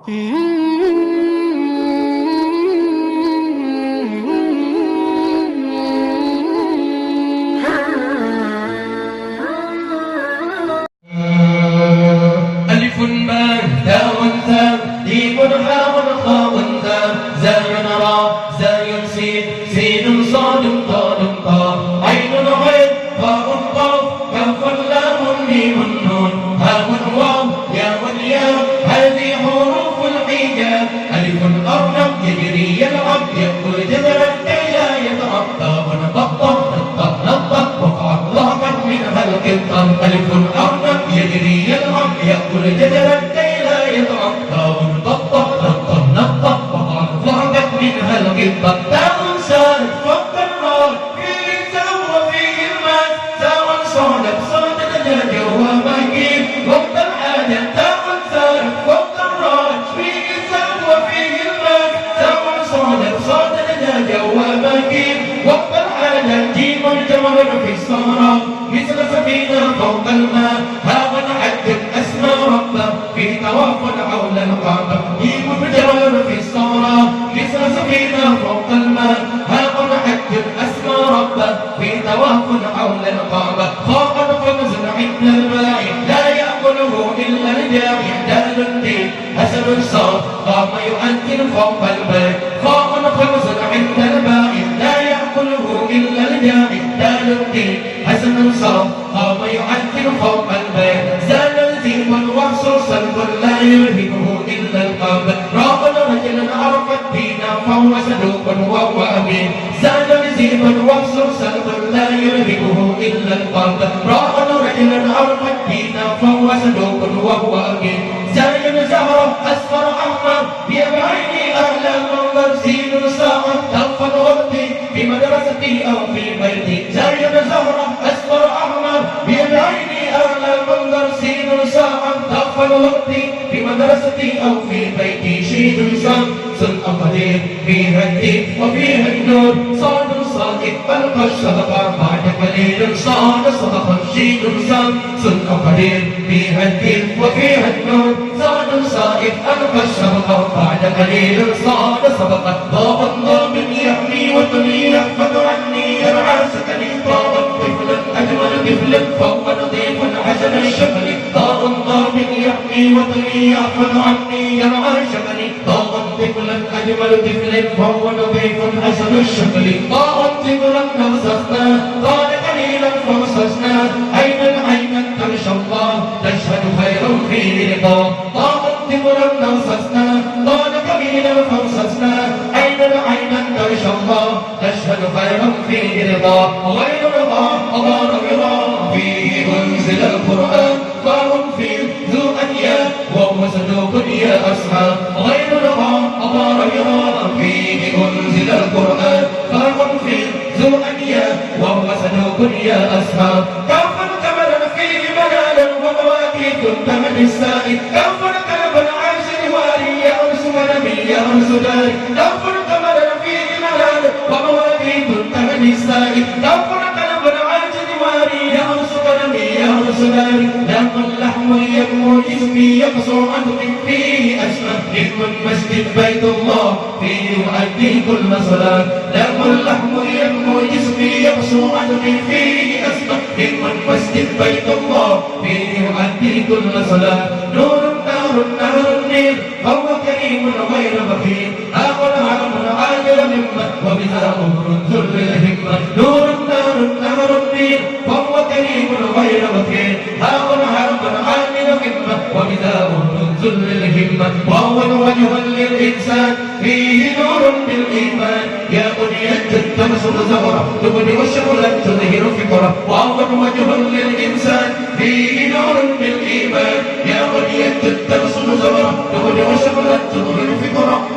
ألف باء تاء ثاء جيم حاء خاء ثاء زاي راء زاي سين سين صاد ضاد طاء عين غين فاء قاف كاف لام ميم نون هاء واو ياء ياء هذه حروف الحجاب ألف أرنب يجري يلعب يأكل جدرا كي لا يتعطى ونطق نطق نطق وقعت ضحكت منها القطة ألف أرنب يجري يلعب يأكل جدرا كي لا يتعطى ونطق نطق نطق وقعت ضحكت منها القطة تاء سالت فوق الراء فيه تاء وفيه الماء تاء صادت صادت جاء وما كيف وقت الحاجة تاء سالت فوق الراء فيه تاء وفيه الماء تاء صادت صادت جاء وما كيف وقت الحاجة جيم الجمر في الصحراء مثل سفينة فوق الماء هاء حج أسمى ربه في طواف حول الكعبة جيم الجمر في الصحراء مثل سفينة فوق الماء هاء حج أسمى ربه في طواف حول الكعبة خاء خبز عند الماء لا يأكله إلا الجاعي دال الدين حسن صاد قام يؤذن فوق البيت خاء خبز عند الماء لا يأكله إلا الجاعي دال الدين حسن صاد قام يؤذن فوق البيت زال الزيب والوحش صلب لا يرهبه إلا القلب راى رجلا عرف الدين فهو صدوق وهو أمين زال الزيب والوحش صلب لا يرهبه إلا القلب راى رجلا عرف الدين فهو صدوق وهو أمين زين زهرة أصفر أحمر بعيني أهل المنظر زين ساعة تغفل وقتي في مدرستي أو في بيتي زين زهرة أصفر أحمر بعيني أهل المنظر زين ساعة تغفل وقتي في مدرستي أو في بيتي شيد شمس قدير فيها الدين وفيها النور صاد صادق ألقى الشفقة بعد قليل صاد صدق شيد شمس قدير فيها الدين وفيها النور صاد صادق ألقى الشفقة بعد قليل صاد صدق ضاء ضامن يحمي وطني يحفظ عني يرعى سكني ضاء طفل أجمل طفل فوق نظيف حسن الشكل ضاء ضامن يحمي وطني يحفظ عني يرعى سكني ضاء طفلا أجمل طفل فهو نظيف حسن الشكل ضاء طفلا نفسنا ضاء قليلا فمسسنا عينا عينا ترشى الله تشهد خيرا في رضا ضاء طفلا نفسنا ضاء قليلا فمسسنا عينا عينا ترشى الله تشهد خيرا في رضا غير رضا الله رضا فيه أنزل القرآن فهم في ذو أنياب وهو صدوق يا أصحاب غير رضا الله رضا فيه أنزل القرآن فهم في ذو أنياب وهو صدوق يا أصحاب كفر كملا فيه ملالا ومواقيت كمن السائل كفر كلبا عاشر واري يأرس ونبي يأرس داري كفر كملا فيه ملالا ومواقيت كمن السائل كفر كلبا عاشر واري يأرس ونبي يأرس داري لم اللحم يبمو جسمي يقصر عنه فيه أشمل علم المسجد بيت الله فيه يؤدي كل صلاة لم اللحم يبمو جسمي يقصر عنه فيه أشمل علم المسجد بيت الله فيه يؤدي كل صلاة نور نار نار النيل فهو كريم غير بخيل آخر عالم عاجل همة وبها أمر ذل الهمة نور نار نار النيل فهو كريم غير بخيل آخر عالم عاجل همة وبها أمر ذل الهمة وهو وجه للإنسان فيه نور بالإيمان يا بنية تنصر زهرة تبني وشغلا تظهر فكرة وهو وجه للإنسان فيه نور بالإيمان يا بنية تنصر زهرة تبني وشغلا تظهر فكرة